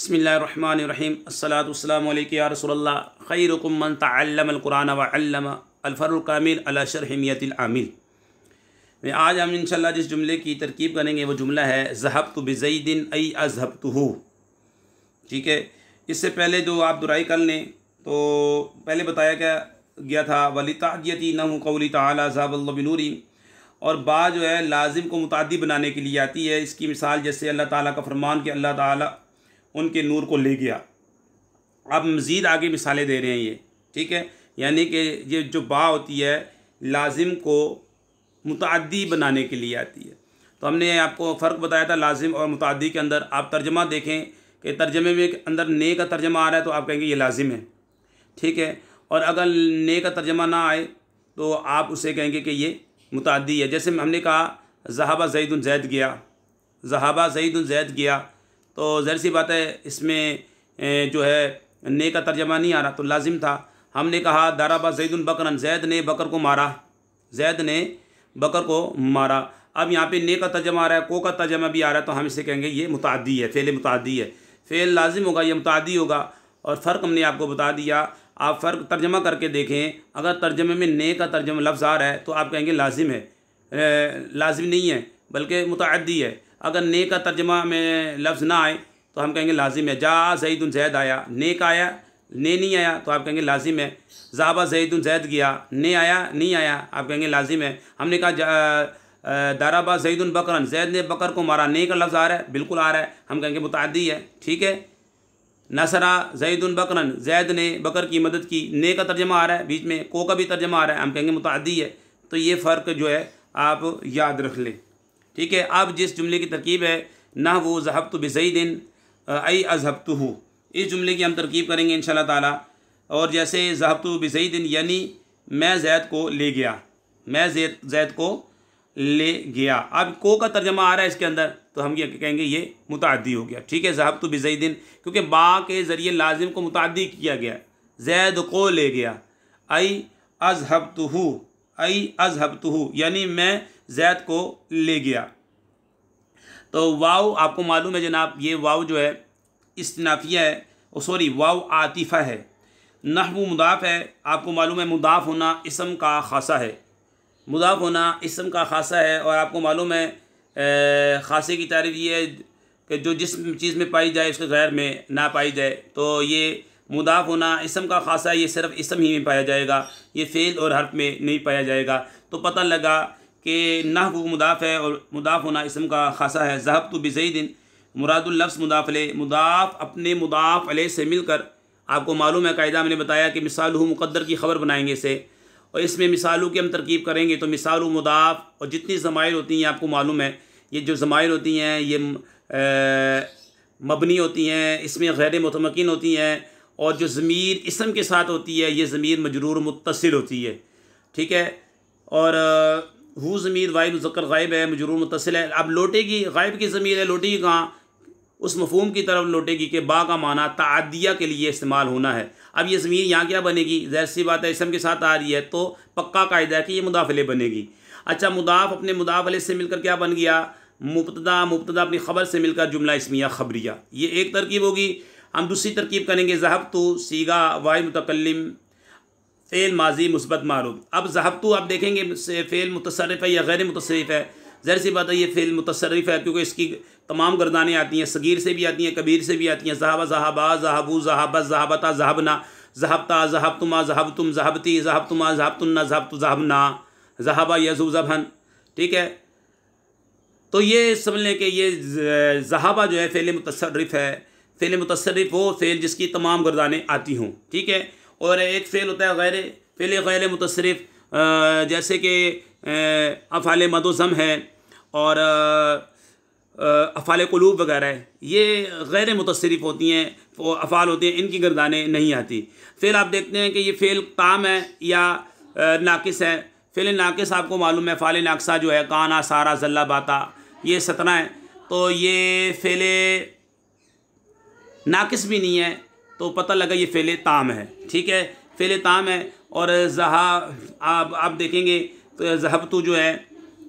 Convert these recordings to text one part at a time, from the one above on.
बिस्मिल्लाहिर्रहमानिर्रहीम अस्सलातु वस्सलामु अलैका या रसूलल्लाह खैरुकुम मन तअल्लमल कुरान व अल्लम अल-फर्रुल कामिल अला शरह मियतिल आमिल। आज हम इंशाअल्लाह जिस जुमले की तरकीब करेंगे वो जुमला है ज़हबतु बिज़ैदिन ऐ अज़हबतुहु। ठीक है, इससे पहले जो आप दुराई कर लें तो पहले बताया गया था वलितादियती नहु कौली तआला ज़हबल्लाहु बिनूरी, और बात जो है लाजिम को मुताद्दी बनाने के लिए आती है। इसकी मिसाल जैसे अल्लाह ताला का फरमान कि अल्लाह ताला उनके नूर को ले गया। अब मज़ीद आगे मिसालें दे रहे हैं ये, ठीक है, यानी कि ये जो बा होती है लाजिम को मुताद्दी बनाने के लिए आती है। तो हमने आपको फ़र्क बताया था लाजिम और मुताद्दी के अंदर। आप तर्जमा देखें कि तर्जमे में अंदर ने का तर्जमा आ रहा है तो आप कहेंगे ये लाजिम है, ठीक है, और अगर ने का तर्जमा ना आए तो आप उसे कहेंगे कि ये मुताद्दी है। जैसे हमने कहा ज़हाबा ज़ैदुन ज़ैद गया, ज़हाबा ज़ैदुन ज़ैद गया, तो ज़ाहिर सी बात है इसमें जो है ने का तर्जमा नहीं आ रहा तो लाजिम था। हमने कहा दराबा ज़ैदुन बकरन, ज़ैद ने बकर को मारा, ज़ैद ने बकर को मारा। अब यहाँ पे ने का तर्जमा आ रहा है, को का तर्जमा भी आ रहा है, तो हम इसे कहेंगे ये मुताद्दी है, फ़ेल मुताद्दी है। फ़ेल लाजिम होगा, ये मुताद्दी होगा। और फ़र्क हमने आपको बता दिया। आप फ़र्क तर्जमा करके देखें, अगर तर्जमे में ने का तर्जमा लफ्ज़ आ रहा है तो आप कहेंगे लाजिम है, लाजिम नहीं है बल्कि मुताद्दी है। अगर ने का तर्जमा में लफ्ज़ ना आए तो हम कहेंगे लाजिम है। जा ज़ैदुन ज़ैद आया, ने का आया, ने नहीं आया तो आप कहेंगे लाजिम है। ज़हाबा ज़ैदुन ज़ैद गया, ने आया नहीं आया आप कहेंगे लाजिम है। हमने कहा दराबा ज़ैदुन बकरन, ज़ैद ने बकर को मारा, ने का लफ्ज़ आ रहा है, बिल्कुल आ रहा है, हम कहेंगे मुताद्दी है, ठीक है। नसरा ज़ैदुन बकरन, ज़ैद ने बकर की मदद की, ने का तर्जमा आ रहा है, बीच में को का भी तर्जमा आ रहा है, हम कहेंगे मुताद्दी है। तो ये फ़र्क जो है आप याद रख लें, ठीक है। अब जिस जुमले की तरकीब है ना वो ज़हबतु बिज़ैदिन ऐ अज़हबतुहु, इस जुमले की हम तरकीब करेंगे इंशाअल्लाह ताला। और जैसे ज़हबतु बिज़ैदिन यानी मैं ज़ैद को ले गया, मैं ज़ैद को ले गया। अब को का तर्जमा आ रहा है इसके अंदर तो हम ये कहेंगे ये मुताद्दी हो गया, ठीक है। ज़हबतु बिज़ैदिन क्योंकि बा के ज़रिए लाजिम को मुताद्दी किया गया, ज़ैद को ले गया। ऐ अज़हबतुहु, ऐ अज़हबतुहु यानी मैं ज़ैद को ले गया। तो वाव आपको मालूम है जनाब, ये वाव जो है इस्तिनाफिया है, सॉरी वाव आतिफ़ा है। नहवु मुदाफ़ है, आपको मालूम है मुदाफ़ होना इसम का खासा है, मुदाफ़ होना इसम का खासा है। और आपको मालूम है खासे की तारीफ़ ये है कि जो जिस चीज़ में पाई जाए उसके गैर में ना पाई जाए। तो ये मुदाफ़ होना इसम का खासा है, ये सिर्फ इसम ही में पाया जाएगा, ये फ़ेल और हर्फ में नहीं पाया जाएगा। तो पता लगा कि नहवु मुदाफ़ है और मुदाफ़ होना इसम का खासा है। ज़हबतु बिज़ैदिन मुरादुल लफ्ज़ मुदाफ़ अलैह, मुदाफ़ अपने मुदाफ़ अलैह से मिलकर, आपको मालूम है कायदा मैंने बताया कि मिसालुहु मुक़द्दर की ख़बर बनाएंगे इसे, और इसमें मिसालू की हम तरकीब करेंगे तो मिसालु मुदाफ़, और जितनी ज़माइर होती हैं आपको मालूम है ये जो ज़माइर होती हैं ये मबनी होती हैं, इसमें गैर मुतमकिन होती हैं, और जो ज़मीर इसम के साथ होती है ये ज़मीर मजरूर मुत्तसिल होती है, ठीक है। और हु ज़मीर वाहिद मुज़क्कर गायब है, मजरूर मुत्तसिल है। अब लौटेगी, गायब की ज़मीर है, लौटेगी कहाँ? उस मफ़हूम की तरफ लौटेगी कि बा का माना तादिया के लिए इस्तेमाल होना है। अब ये ज़मीर यहाँ क्या बनेगी? ज़ाहिर सी बात है इसम के साथ आ रही है तो पक्का कायदा है कि ये मुदाफ़ अलैह बनेगी। अच्छा, मुदाफ़ अपने मुदाफ़ अलैह से मिलकर क्या बन गया? मुब्तदा, मुब्तदा अपनी ख़बर से मिलकर जुमला इस्मिया ख़बरिया, ये एक तरकीब होगी। हम दूसरी तरकीब करेंगे ज़हबतु सीगा वाहिद मुतकल्लिम फ़ेल माजी मुस्बत मारूफ। अब ज़हबतु आप देखेंगे फ़ेल मुतसर्रिफ़ है या गैर मुतसर्रिफ़ है। ज़ाहिर सी बात है ये फ़ेल मुतसर्रिफ़ है क्योंकि इसकी तमाम गर्दानें आती हैं, सगीर से भी आती हैं, कबीर से भी आती हैं। ज़हाबा ज़हाबा, ज़हाबू ज़हाबत, ज़हाबता ज़हाबना, ज़हबता ज़हबतुमा, ज़हबतुम ज़हबती, ज़हबतुमा ज़हबतुन्ना, ज़हबतु ज़हबना, ज़हाबा यज़ू ज़बहन, ठीक है। तो ये समझ लें कि ये ज़हाबा जो है फ़ेल मुतसर्रिफ़ है। फ़ेल मुतसर्रिफ़ वो फ़ेल जिसकी तमाम गर्दानें आती हों, ठीक है। और एक फ़ेल होता है फ़ेल गैर मुतसर्रिफ़, जैसे कि अफ़ाल मदोज़म है और अफ़ाल क़ुलूब वगैरह है, ये गैर मुतसर्रिफ़ होती हैं, वो अफ़ाल होती हैं, इनकी गर्दानें नहीं आती। फ़ेल आप देखते हैं कि ये फ़ेल ताम है या नाकिस है। फ़ेल नाकिस आपको मालूम है फ़ाल नाकसा जो है काना सारा ज़ल्ला बाता, ये 17 है, तो ये फ़ेल नाकिस भी नहीं है तो पता लगा ये फ़ेल ताम है, ठीक है, फ़ेल ताम है। और आप देखेंगे तो ज़हबतु जो है,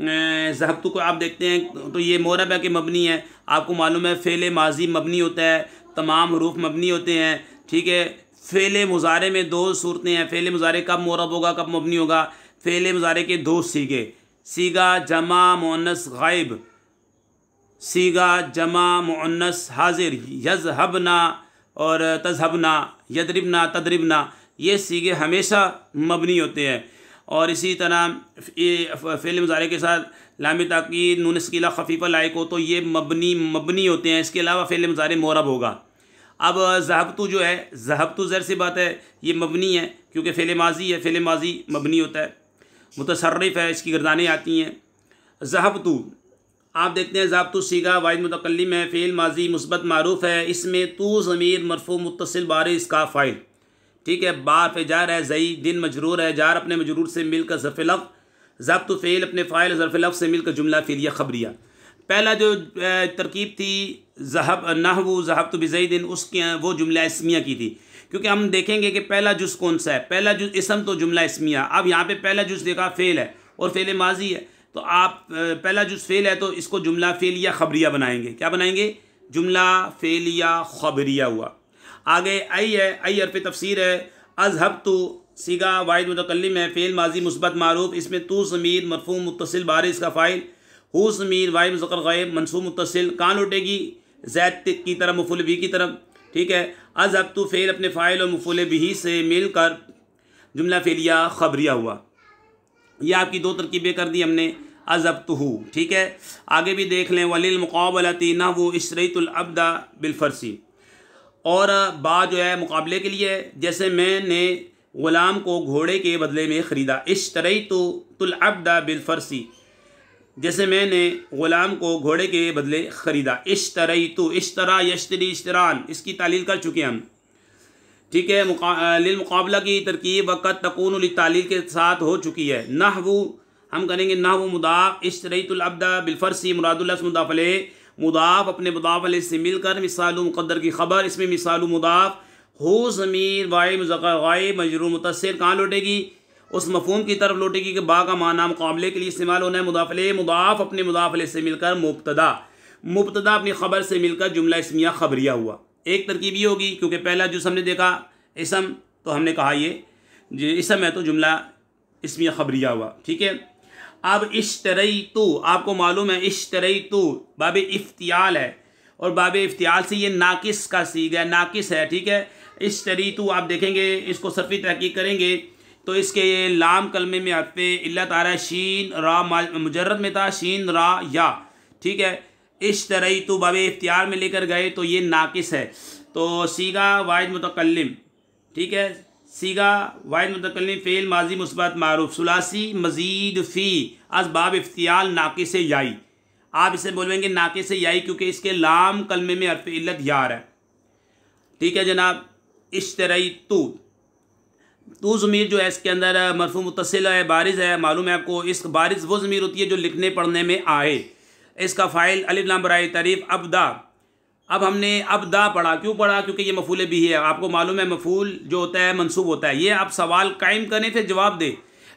ज़हबतु को आप देखते हैं तो ये मोरब है कि मबनी है। आपको मालूम है फ़ेल माजी मबनी होता है तमाम हरूफ मबनी होते हैं। ठीक है, फ़ेल मुज़ारे में दो सूरतें हैं। फ़ेल मुज़ारे कब मुअर्रब होगा, कब मबनी होगा? फ़ेल मुज़ारे के दो सीगे, सीगा जमा मुअन्नस गायब, सीगा जमा मुअन्नस हाजिर, यज़हबना और तज़हबना, यदरिबना तदरिबना, ये सीगे हमेशा मबनी होते हैं। और इसी तरह फ़ेल मुज़ारे के साथ लाम ताकीद नून सकीला खफीफ़ा लायक हो तो ये मबनी होते हैं। इसके अलावा फ़ेल मुज़ारे मुअर्रब होगा। अब ज़हबतु जो है, ज़हबतु ज़ाहिर सी बात है ये मबनी है क्योंकि फ़ेल माजी है, फ़ेल माजी मबनी होता है, मुतसर्रिफ़ है, इसकी गर्दानें आती हैं। ज़हबतु आप देखते हैं, ज़हबतु सीगा वाहिद मुतकल्लिम है, फ़ेल माजी मुस्बत मारूफ़ है, इसमें तू ज़मीर मरफ़ू मुत्तसिल बारिज़ का फ़ाइल। ठीक है, बा पे जार है, ज़ई दिन मजरूर है, जार अपने मजरूर से मिलकर ज़र्फ़ लफ़्ज़, ज़ब्त फ़ेल अपने फ़ाइल ज़र्फ़ लफ़्ज़ से मिलकर जुमला फ़िलिया ख़बरिया। पहला जो तरकीब थी नहवु ज़हबतु बिज़ैदिन, उसके वो जुमला इस्मिया की थी, क्योंकि हम देखेंगे कि पहला जुज़ कौन सा है। पहला जुज़ इसम तो जुमला इस्मिया। अब यहाँ पे पहला जुज़ देखा फ़ेल है और फ़ेल माजी है, तो आप पहला जुज़ फ़ेल है तो इसको जुमला फ़ेलिया ख़बरिया बनाएंगे। क्या बनाएंगे? जुमला फ़ेलिया ख़बरिया हुआ। आगे आई है, आई हर्फ़ तफ़सीर है। अज़हबतु सीगा वाहिद मुतकल्लिम है, फ़ेल माजी मुस्बत मारूफ़, इसमें तू ज़मीर मरफ़ू मुत्तसिल बारिज़ का फ़ाइल, हु ज़मीर वाहिद मुज़क्कर ग़ाइब मनसूब मुत्तसिल, कहाँ लौटेगी? ज़ैद की तरफ, मफ़ूल बिही की तरफ। ठीक है, अज़हबतु फ़ेल अपने फ़ाइल और मफ़ूल बिही से मिलकर जुमला फ़ेलिया ख़बरिया हुआ। ये आपकी दो तरकीबें कर दी हमने, अज़हबतुहु। ठीक है, आगे भी देख लें। वलिल मुक़ाबलती नहवु इश्तरैतुल अब्दा बिलफ़रसी, और बा जो है मुकाबले के लिए है, जैसे मैंने ग़ुलाम को घोड़े के बदले में ख़रीदा। इश्तरैतुल अब्दा बिलफ़रसी, जैसे मैंने ग़ुलाम को घोड़े के बदले ख़रीदा। इश्तरैतु, इश्तरा यश्तरी इश्तरान, इसकी तालील कर चुके हम। ठीक है, लिल मुकाबला की तरकीब वक़्त तकून लितालील के साथ हो चुकी है। नहवु हम करेंगे नहवु मुदाफ़, इश्तरैतुल अब्दा बिलफ़रसी मुरादुल लफ़्ज़ मुदाफ़ अलैह, मुदाफ़ अपने मुदाफ़ अलैह से मिलकर मिसालु मुक़द्दर की ख़बर, इसमें मिसालु मुदाफ़, हु ज़मीर वाहिद मुज़क्कर ग़ाइब मजरूर मुत्तसिल, कहाँ लौटेगी? उस मफ़हूम की तरफ लौटेगी कि बा का माना मुक़ाबले के लिए इस्तेमाल होना है। मुदाफ़ अलैह, मुदाफ़ अपने मुदाफ़ अलैह से मिलकर मुब्तदा, मुब्तदा अपनी ख़बर से मिलकर जुमला इस्मिया ख़बरिया हुआ। एक तरकीब ये होगी, क्योंकि पहला जुज़ हमने देखा इसम, तो हमने कहा ये इसम है तो जुमला इस्मिया ख़बरिया हुआ। ठीक है, अब इश्तरैतु, आपको मालूम है इश्तरैतु बाब इफ्तियाल है, और बाब इफ्तियाल से ये नाकिस का सीगा, नाकिस है। ठीक है, इश्तरैतु आप देखेंगे, इसको सर्फ़ी तहक़ीक़ करेंगे तो इसके ये लाम कलमे में हर्फ़ इल्लत आ रहा है, शीन रा मुजर्रद में था, शीन रा या। ठीक है, इश्तरैतु बाब इफ्तियाल में लेकर गए तो ये नाकिस है, तो सीगा वाहिद मुतकल्लिम। ठीक है, सीगा वाहिद मुतकल्लिम फ़ेल माजी मुस्बत मारूफ़ सुलासी मज़ीद फ़ी असबाब इफ्तियाल नाकिस याई। आप इसे बोलेंगे नाकिस याई क्योंकि इसके लाम कलमे में हर्फ़ इल्लत या है। ठीक है जनाब, इश्तरैतु तू ज़मीर जो है इसके अंदर मरफ़ू मुत्तसिल है, बारिज़ है। मालूम है आपको, इस बारिज़ वो ज़मीर होती है जो लिखने पढ़ने में आए। इसका फ़ाइल अलिफ लाम बराए तारीफ़ अब्दा। अब हमने अब्दा पढ़ा, क्यों पढ़ा? क्योंकि ये मफ़ूल भी है। आपको मालूम है मफ़ूल जो होता है मंसूब होता है। ये आप सवाल कायम करें फिर जवाब दे।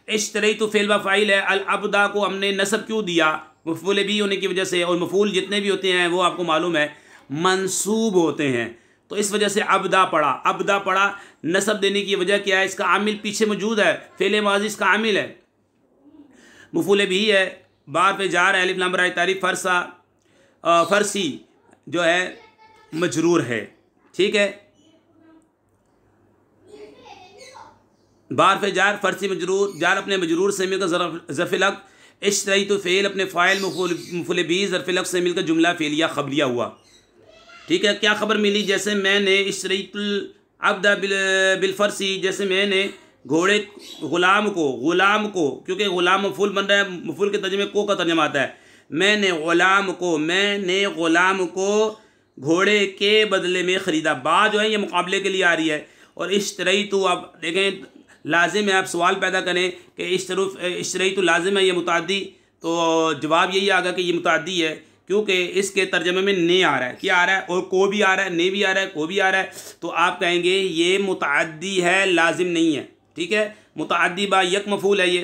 इश्तरैतु फ़ेल व फ़ाइल है, अल अब्दा को हमने नसब क्यों दिया? मफ़ूल भी होने की वजह से, और मफ़ूल जितने भी होते हैं वो आपको मालूम है मंसूब होते हैं, तो इस वजह से अब्दा पढ़ा। अब्दा पढ़ा, नसब देने की वजह क्या है? इसका आमिल पीछे मौजूद है, फ़ेल माज़ी इसका आमिल है, मफ़ूल भी है, बार पे जार है, अलिफ लाम बराए तारीफ़ फ़रसा, फ़रसी जो है मजरूर है। ठीक है, बार पे जार फ़रसी मजरूर, जार अपने मजरूर से मिलकर ज़र्फ़ लक, इश्तरैतु फ़ेल अपने फ़ाइल मफ़ूल भी ज़र्फ़ लक से मिलकर जुमला फ़ेलिया ख़बरिया हुआ। ठीक है, क्या ख़बर मिली? जैसे मैंने इश्तरैतुल अब्दा बिलफ़रसी, जैसे मैंने घोड़े ग़ुलाम को, क्योंकि ग़ुलाम मफ़ूल बन रहा है, मफ़ूल के तर्जुमे को का तर्जुमा आता है। मैंने ग़ुलाम को घोड़े के बदले में ख़रीदा। बा जो है ये मुकाबले के लिए आ रही है, और इश्तरैतु आप देखें लाजिम है। आप सवाल पैदा करें कि इश्तरैतु लाजिम है, ये मुताद्दी, तो जवाब यही आएगा कि ये मुताद्दी है, क्योंकि इसके तर्जमे में ने आ रहा है। क्या आ रहा है? और को भी आ रहा है, ने भी आ रहा है, को भी आ रहा है, तो आप कहेंगे ये मुताद्दी है, लाजिम नहीं है। ठीक है, मुताद्दी बा यक मफ़ूल है ये।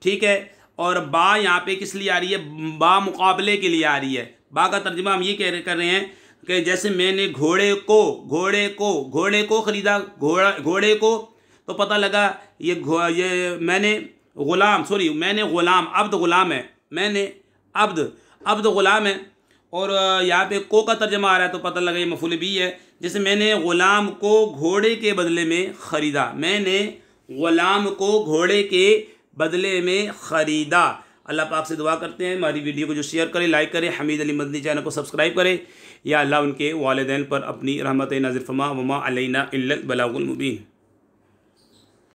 ठीक है, और बा यहाँ पे किस लिए आ रही है? बा मुकाबले के लिए आ रही है। बा का तर्जमा हम ये कर रहे हैं, कि जैसे मैंने घोड़े को ख़रीदा, घोड़े को, तो पता लगा ये मैंने ग़ुलाम, अब्द ग़ुलाम है, मैंने अब्द ग़ुलाम है। और यहाँ पे को का तर्जमा आ रहा है तो पता लगा ये मफ़ूल भी है। जैसे मैंने ग़ुलाम को घोड़े के बदले में ख़रीदा, मैंने ग़ुलाम को घोड़े के बदले में ख़रीदा। अल्लाह पाक से दुआ करते हैं हमारी वीडियो को जो शेयर करें, लाइक करें, हमीद अली मदनी चैनल को सब्सक्राइब करें। या अल्लाह उनके वालिदैन पर अपनी रहमत नाज़िल फरमा, वमा अलैना इल्लल बलागुल मुबीन।